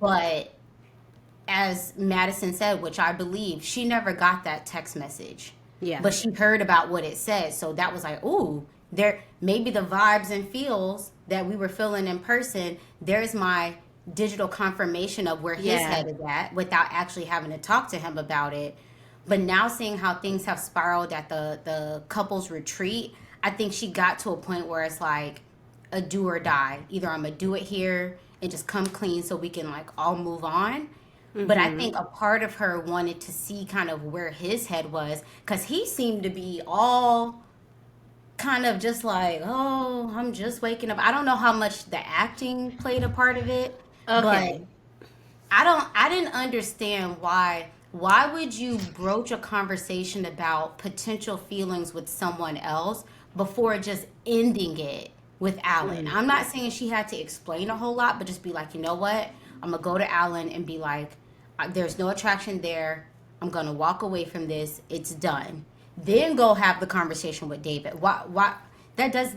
But as Madison said, which I believe, she never got that text message. Yeah. But she heard about what it said. So that was like, ooh, there maybe the vibes and feels that we were feeling in person, there's my digital confirmation of where his head is at without actually having to talk to him about it. But now seeing how things have spiraled at the couples retreat, I think she got to a point where it's like a do or die. Either I'm gonna do it here and just come clean so we can like all move on. But I think a part of her wanted to see kind of where his head was because he seemed to be all kind of just like, oh, I'm just waking up. I don't know how much the acting played a part of it, but Okay. I didn't understand why would you broach a conversation about potential feelings with someone else before just ending it with Allan? I'm not saying she had to explain a whole lot, but just be like, you know what? I'm gonna go to Allan and be like, there's no attraction there. I'm gonna walk away from this. It's done. Then go have the conversation with David. Why that does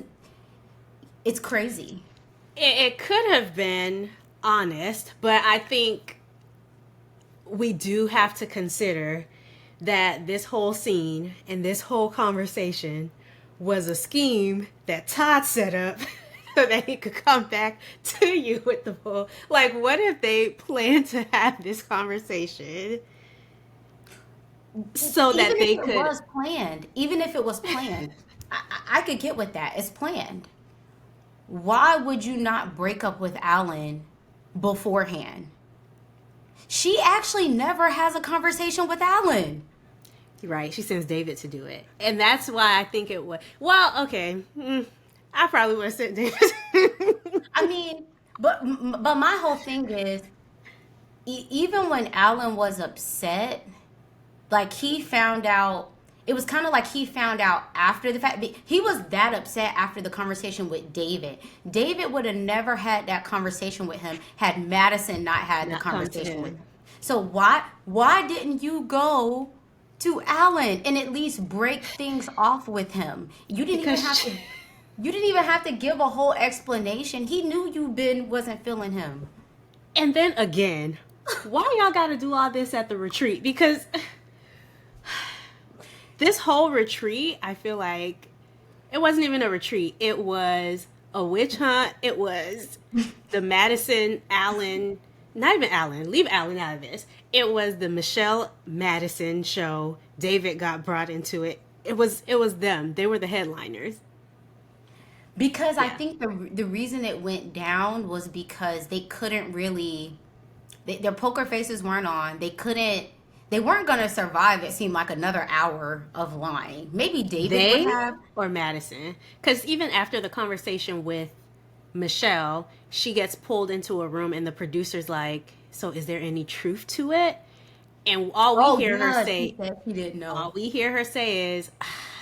it's crazy. It could have been honest, but I think we do have to consider that this whole scene and this whole conversation was a scheme that Todd set up so that he could come back to you with the full. Like, what if they planned to have this conversation so Even that if they it could? was planned, even if it was planned, I could get with that. It's planned. Why would you not break up with Allan beforehand? She actually never has a conversation with Allan. Right, she sends David to do it, and that's why I think it was. Well, okay, I probably would have sent David. I mean, but my whole thing is, even when Allan was upset, like he found out. It was kind of like he found out after the fact. He was that upset after the conversation with David. David would have never had that conversation with him had Madison not had the Not come to conversation with him. him. So why didn't you go to Allan and at least break things off with him? Because You didn't even have to give a whole explanation. He knew you been wasn't feeling him. and then again, why y'all got to do all this at the retreat? Because this whole retreat, I feel like it wasn't even a retreat. It was a witch hunt. It was the Madison Allan, not even Allan, leave Allan out of this. It was the Michelle Madison show. David got brought into it. It was them. They were the headliners. Because I Yeah. think the reason it went down was because they couldn't really their poker faces weren't on. They weren't going to survive it seemed like another hour of lying. Maybe David would They have. or Madison. Because even after the conversation with Michelle, she gets pulled into a room and the producer's like, so is there any truth to it? And Oh, yeah, she said she didn't all know. we hear her say is,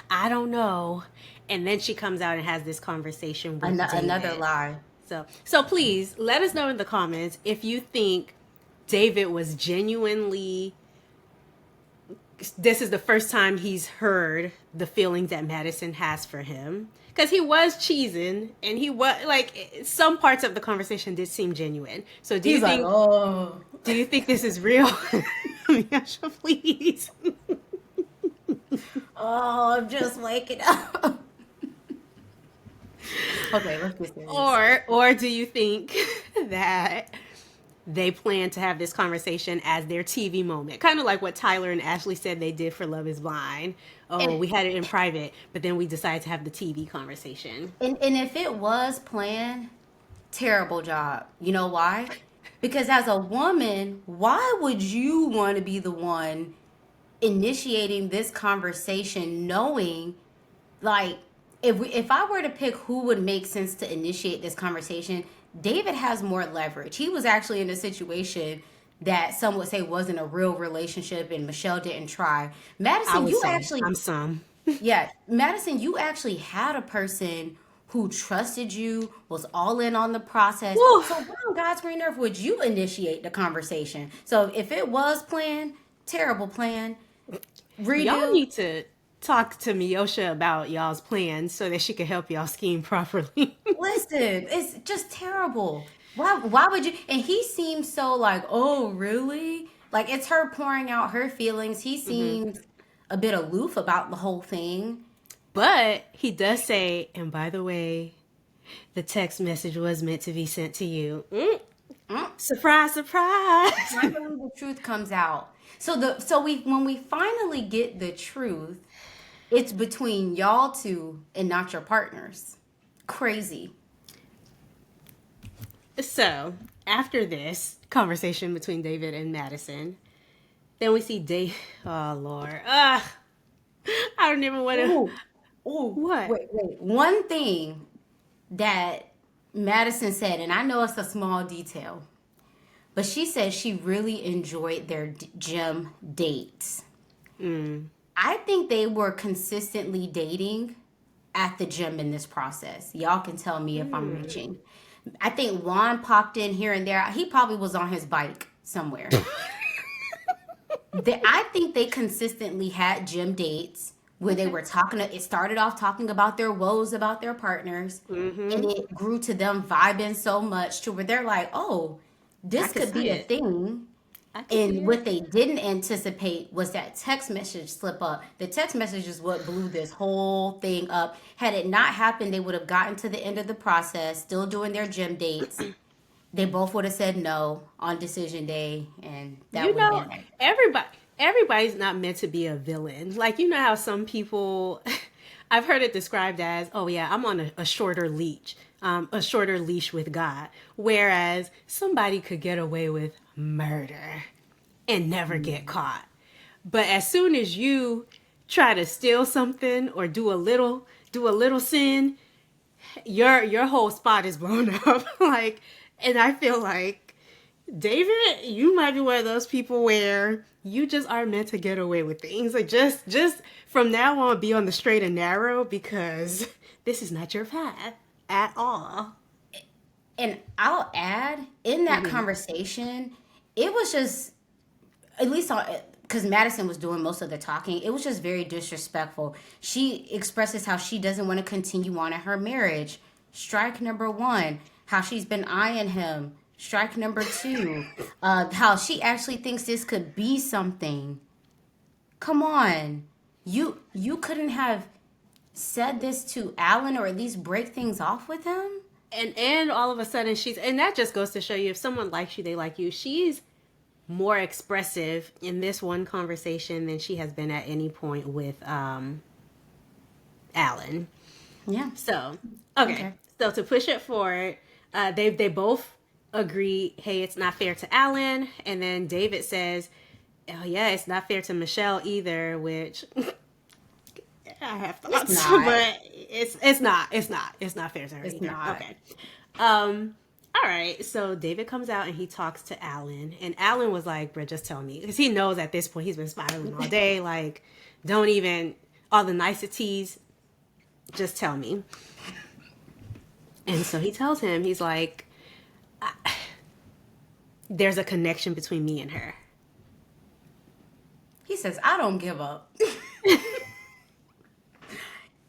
I don't know. And then she comes out and has this conversation with Another David. lie. So please let us know in the comments if you think David was genuinely, this is the first time he's heard the feelings that Madison has for him. Because he was cheesing and he was like, some parts of the conversation did seem genuine. So He's like, oh. do you think this is real? Yasha, please. Oh, I'm just waking up. Okay, let's get serious. Or do you think that they plan to have this conversation as their TV moment? Kind of like what Tyler and Ashley said they did for Love is Blind. Oh, And, we had it in private, but then we decided to have the TV conversation. and if it was planned, terrible job. You know why? Because as a woman, why would you want to be the one initiating this conversation knowing like if I were to pick who would make sense to initiate this conversation, David has more leverage. He was actually in a situation that some would say wasn't a real relationship and Michelle didn't try. I Madison, would you say actually, I'm some. yeah, Madison, you actually had a person who trusted you, was all in on the process. Woo. So why on God's green earth would you initiate the conversation? So if it was planned, terrible plan, Y'all redo. need to talk to Miosha about y'all's plans so that she can help y'all scheme properly. Listen, it's just terrible. Why would you? And he seems so like, oh, really? Like it's her pouring out her feelings. He Hmm. seems a bit aloof about the whole thing. But he does say, and by the way, the text message was meant to be sent to you. Mm, Surprise, surprise. finally, the truth comes out. So we when we finally get the truth, it's between y'all two and not your partners. Crazy. So, after this conversation between David and Madison, then we see Dave. Oh, Lord. I don't even want to. Ooh, ooh, What? wait. One thing that Madison said, and I know it's a small detail, but she said she really enjoyed their gym dates. Mm. I think they were consistently dating at the gym in this process. Y'all can tell me if I'm Mm. reaching. I think Juan popped in here and there. He probably was on his bike somewhere. I think they consistently had gym dates where they Okay. were talking. It started off talking about their woes about their partners, and Mm-hmm. it grew to them vibing so much to where they're like, "Oh, I this could could see be a it. thing." I could see And it. what they didn't anticipate was that text message slip up. The text message is what blew this whole thing up. Had it not happened, they would have gotten to the end of the process, still doing their gym dates. They both would have said no on decision day, and that You would have know, been it. everybody's not meant to be a villain. Like, you know how some people, I've heard it described as, oh yeah, I'm on a shorter leash, a shorter leash with God. Whereas somebody could get away with murder and never get caught. But as soon as you try to steal something or do a little sin, your whole spot is blown up. Like, and I feel like David, you might be one of those people where you just are meant to get away with things. Like just from now on, be on the straight and narrow because this is not your path at all. And I'll add in that Hmm. conversation, it was just at least because Madison was doing most of the talking, it was just very disrespectful. She expresses how she doesn't want to continue on in her marriage. Strike number one, how she's been eyeing him. Strike number two, how she actually thinks this could be something. Come on, you couldn't have said this to Allan or at least break things off with him. And all of a sudden she's and that just goes to show you if someone likes you, they like you. She's more expressive in this one conversation than she has been at any point with Allan. Yeah. So, okay. Okay. So to push it forward, they both agree, hey, it's not fair to Allan, and then David says, oh yeah, it's not fair to Michelle either, which I have It's thoughts, not. but it's not fair to her It's either. not. Okay. All right. So David comes out and he talks to Allan, and Allan was like, "Bro, just tell me," because he knows at this point he's been spiraling all day. Like, don't even all the niceties. Just tell me. And so he tells him, he's like, "There's a connection between me and her." He says, I don't give up.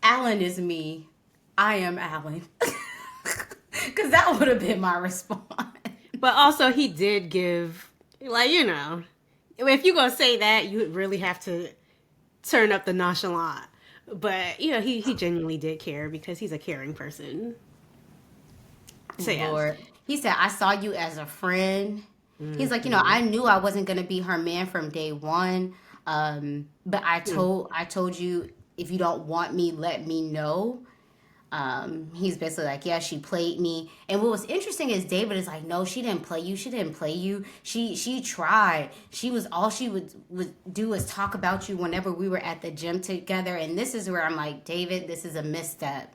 Allan is me. I am Allan. Because that would have been my response. But also, he did give, like, if you're gonna say that, you really have to turn up the nonchalant. But he genuinely did care because he's a caring person. So yeah. Lord. He said, I saw you as a friend. He's like, Hmm. I knew I wasn't gonna be her man from day one. But I told you if you don't want me, let me know. He's basically like, yeah, she played me. And what was interesting is David is like, no, she didn't play you. She didn't play you. She tried. She was all she would do is talk about you whenever we were at the gym together. And this is where I'm like, David, this is a misstep.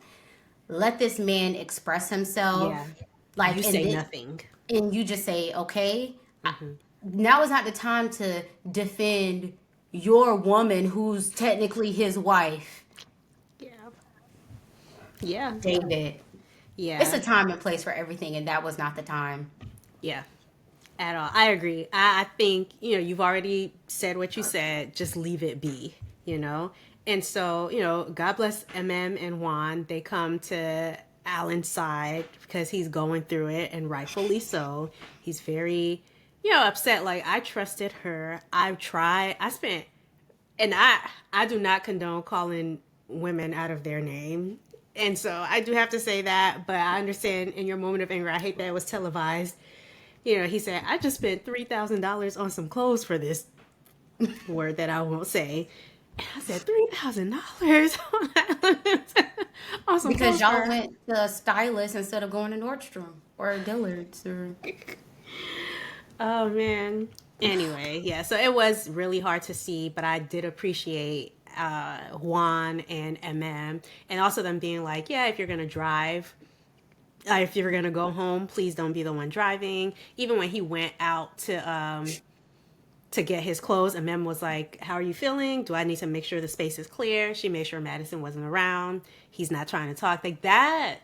Let this man express Yeah. himself. You Like say nothing. and you just say, okay, Hmm. now is not the time to defend your woman who's technically his wife, Yeah. Yeah. David. It's a Yeah. time and place for everything, and that was not the time. Yeah. At all. I agree. I think, you've already said what you said. Just leave it be, you know? And so, God bless MM and Juan. They come to Allan's side because he's going through it, and rightfully so. He's very, upset. Like, I trusted her. I've tried. And I do not condone calling women out of their name. And so I do have to say that, but I understand in your moment of anger, I hate that it was televised. He said, I just spent $3,000 on some clothes for this word that I won't say. And I said, $3,000 on some Because clothes y'all for. went to a stylist instead of going to Nordstrom or Dillard's or Oh, man. Anyway, yeah, so it was really hard to see, but I did appreciate Juan and MM, and also them being like, yeah, if you're going to drive, if you're going to go home, please don't be the one driving. Even when he went out to get his clothes, and Mem was like, how are you feeling? Do I need to make sure the space is clear? She made sure Madison wasn't around. He's not trying to talk. Like that,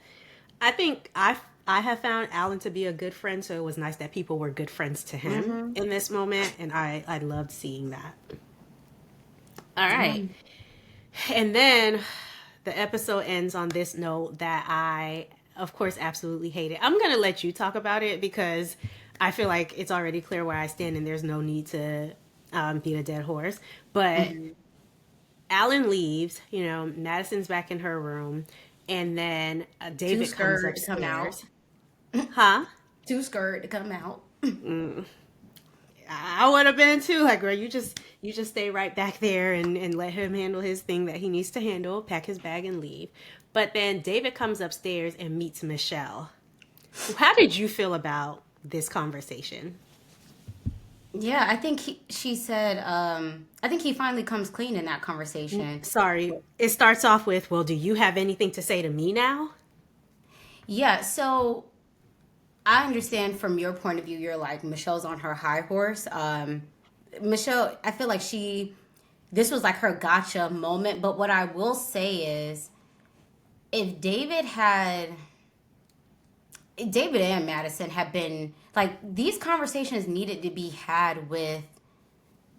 I think I have found Allan to be a good friend, so it was nice that people were good friends to him mm-hmm. in this moment, and I loved seeing that. All Yeah. right. And then the episode ends on this note that I, of course, absolutely hate it. I'm going to let you talk about it because I feel like it's already clear where I stand and there's no need to beat a dead horse. But Mm-hmm. Allan leaves, Madison's back in her room, and then Too David comes scared to come out. upstairs. Huh? Too scared to come out. I would have been too. Like, girl, you just stay right back there and let him handle his thing that he needs to handle, pack his bag and leave. But then David comes upstairs and meets Michelle. How did you feel about this conversation? Yeah, I think she said, I think he finally comes clean in that conversation. Sorry, it starts off with, well, do you have anything to say to me now? Yeah, so I understand from your point of view, you're like, Michelle's on her high horse. Michelle, I feel like this was like her gotcha moment. But what I will say is, if David and Madison had been like, these conversations needed to be had with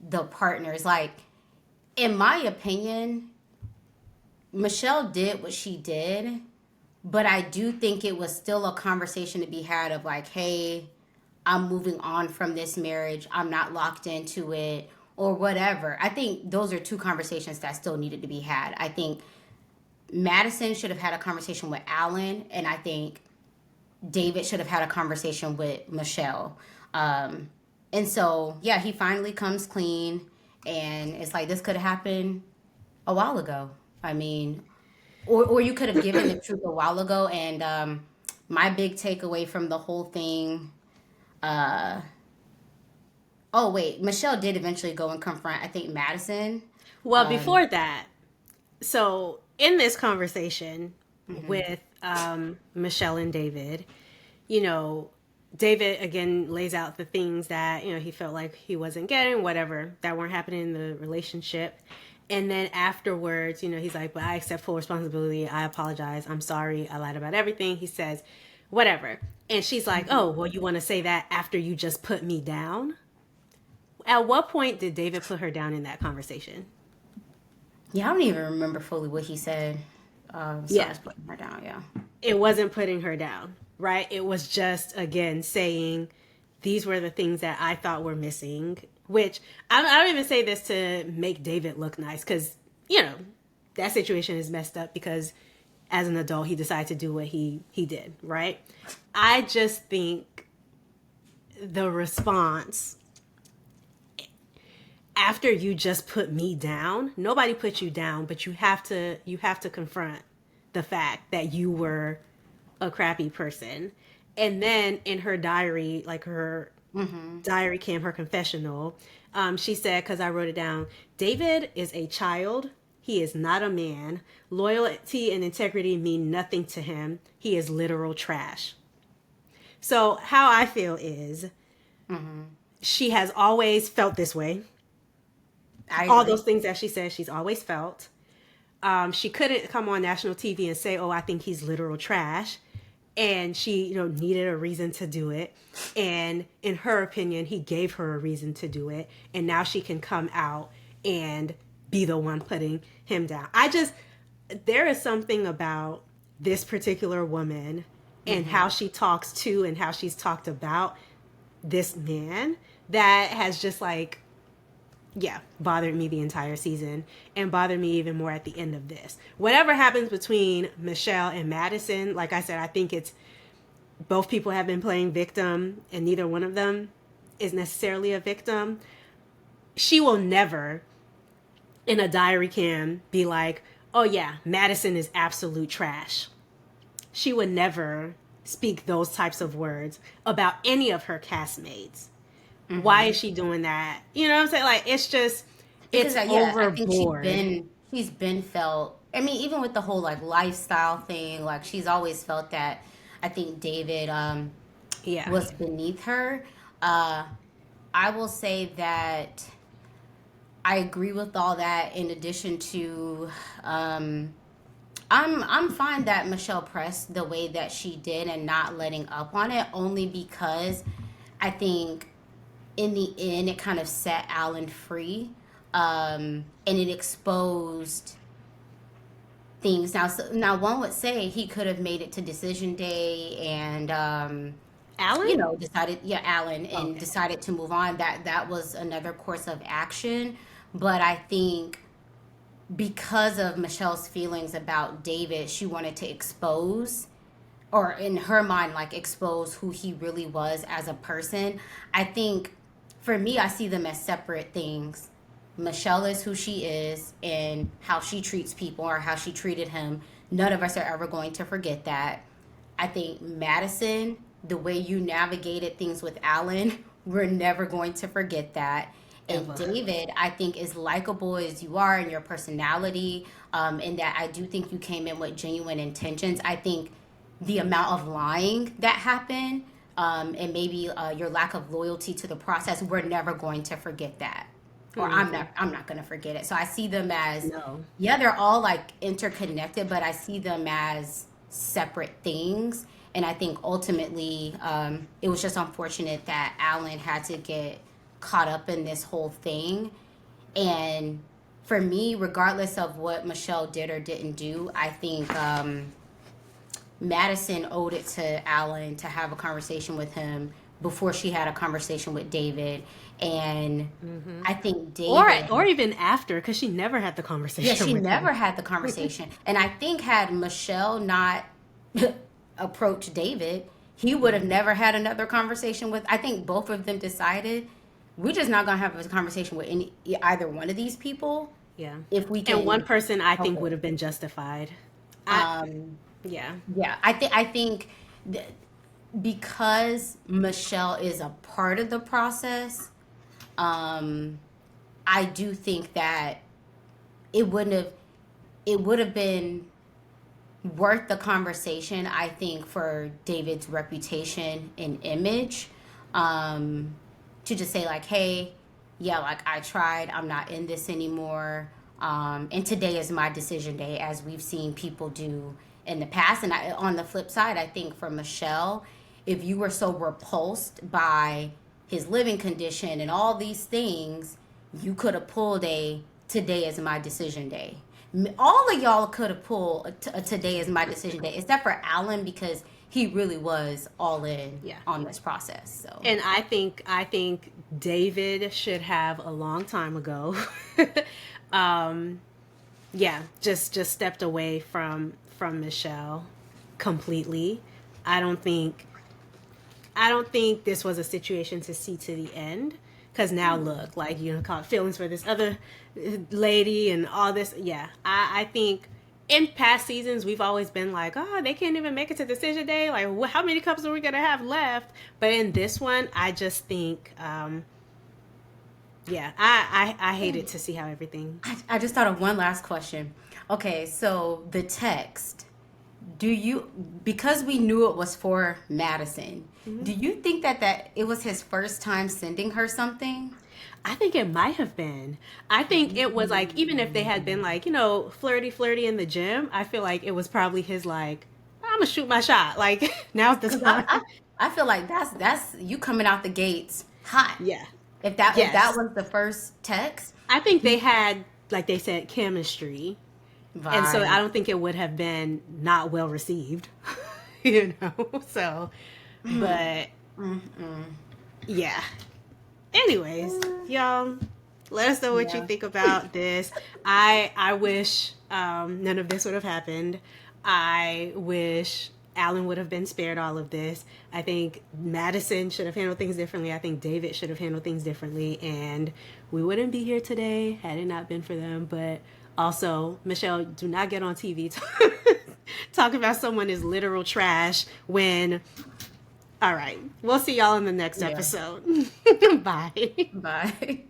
the partners. Like, in my opinion, Michelle did what she did, but I do think it was still a conversation to be had of like, hey, I'm moving on from this marriage. I'm not locked into it or whatever. I think those are two conversations that still needed to be had. I think Madison should have had a conversation with Allan, and I think David should have had a conversation with Michelle. And so, yeah, he finally comes clean, and it's like this could have happened a while ago. I mean, or you could have given the truth a while ago. And my big takeaway from the whole thing. Oh wait, Michelle did eventually go and confront, I think, Madison. Well, before that, so in this conversation Mhm. with Michelle and David, you know, David again lays out the things that, he felt like he wasn't getting, whatever, that weren't happening in the relationship. And then afterwards, he's like, but I accept full responsibility. I apologize. I'm sorry. I lied about everything. He says, whatever. And she's like, oh, well, you want to say that after you just put me down? At what point did David put her down in that conversation? Yeah, I don't even remember fully what he said. So I Yeah. was putting her down. Yeah. It wasn't putting her down, right? It was just, again, saying these were the things that I thought were missing, which I don't even say this to make David look nice because, that situation is messed up because as an adult, he decided to do what he did, right? I just think the response after you just put me down, nobody put you down, but you have to confront the fact that you were a crappy person. And then in her diary, like her diary cam, her confessional, she said, because I wrote it down, David is a child. He is not a man. Loyalty and integrity mean nothing to him. He is literal trash. So how I feel is she has always felt this way. I All agree. those things that she says, she's always felt. She couldn't come on national TV and say, "Oh, I think he's literal trash," and she, needed a reason to do it. And in her opinion, he gave her a reason to do it, and now she can come out and be the one putting him down. There is something about this particular woman and how she talks to and how she's talked about this man that has just like, yeah, bothered me the entire season and bothered me even more at the end of this. Whatever happens between Michelle and Madison, like I said, I think it's both people have been playing victim and neither one of them is necessarily a victim. She will never in a diary cam be like, "Oh yeah, Madison is absolute trash." She would never speak those types of words about any of her castmates. Why is she doing that? You know what I'm saying? Like, Because it's yeah, I think overboard. she's been felt. I mean, even with the whole like lifestyle thing, like she's always felt that. I think David Yeah. was beneath her. Uh, I will say that I agree with all that. In addition to, um, I'm fine that Michelle pressed the way that she did and not letting up on it, only because I think in the end it kind of set Allan free, and it exposed things. Now one would say he could have made it to decision day and Allan? decided, yeah, Allan, and Okay. decided to move on. That was another course of action. But I think because of Michelle's feelings about David, she wanted to expose, or in her mind, like expose who he really was as a person. I think for me, I see them as separate things. Michelle is who she is and how she treats people or how she treated him. None of us are ever going to forget that. I think Madison, the way you navigated things with Allan, we're never going to forget that. And Ever. David, I think, as likable as you are in your personality, and that I do think you came in with genuine intentions. I think the amount of lying that happened, and maybe your lack of loyalty to the process, we're never going to forget that, or I'm not going to forget it. So I see them as, No. yeah, they're all like interconnected, but I see them as separate things. And I think ultimately, it was just unfortunate that Allan had to get caught up in this whole thing. And for me, regardless of what Michelle did or didn't do, I think Madison owed it to Allan to have a conversation with him before she had a conversation with David. And I think David, Or even after, because she never had the yeah, conversation she with him. never had the conversation. And I think had Michelle not approached David, he would have never had another conversation with. I think both of them decided we're just not gonna have a conversation with either one of these people Yeah. if we And one can person I help think it. would have been justified. I Um, Yeah. yeah, I think that because Michelle is a part of the process, um, I do think that it wouldn't have it would have been worth the conversation, I think, for David's reputation and image, um, to just say like, hey, yeah, like I tried, I'm not in this anymore, and today is my decision day, as we've seen people do in the past. And on the flip side, I think for Michelle, if you were so repulsed by his living condition and all these things, you could have pulled a today is my decision day. All of y'all could have pulled a today is my decision day, except for Allan, because he really was all in Yeah. on this process. So And I think David should have a long time ago. um yeah, just stepped away from Michelle completely. I don't think I don't think this was a situation to see to the end. Because now look, like, caught feelings for this other lady and all this. Yeah, I think in past seasons we've always been like, oh, they can't even make it to decision day. Like, how many cups are we gonna have left? But in this one, I just think, yeah, I hated to see how everything. I just thought of one last question. Okay, so the text. Do you, because we knew it was for Madison, Mm-hmm. do you think that it was his first time sending her something? I think it might have been. I think it was like, even if they had been like, flirty, flirty in the gym, I feel like it was probably his like, I'm gonna shoot my shot. Like, now's the Because time. I feel like that's you coming out the gates hot. Yeah. If that Yes. was the first text, I think they he had, like they said, chemistry. And so I right. don't think it would have been not well received, you know? So, but yeah. Anyways, y'all, let us know what you Yeah. think about this. I wish none of this would have happened. I wish Allan would have been spared all of this. I think Madison should have handled things differently. I think David should have handled things differently. And we wouldn't be here today had it not been for them. But also, Michelle, do not get on TV talk about someone is literal trash when. All right. We'll see y'all in the next Yeah. episode. Bye. Bye.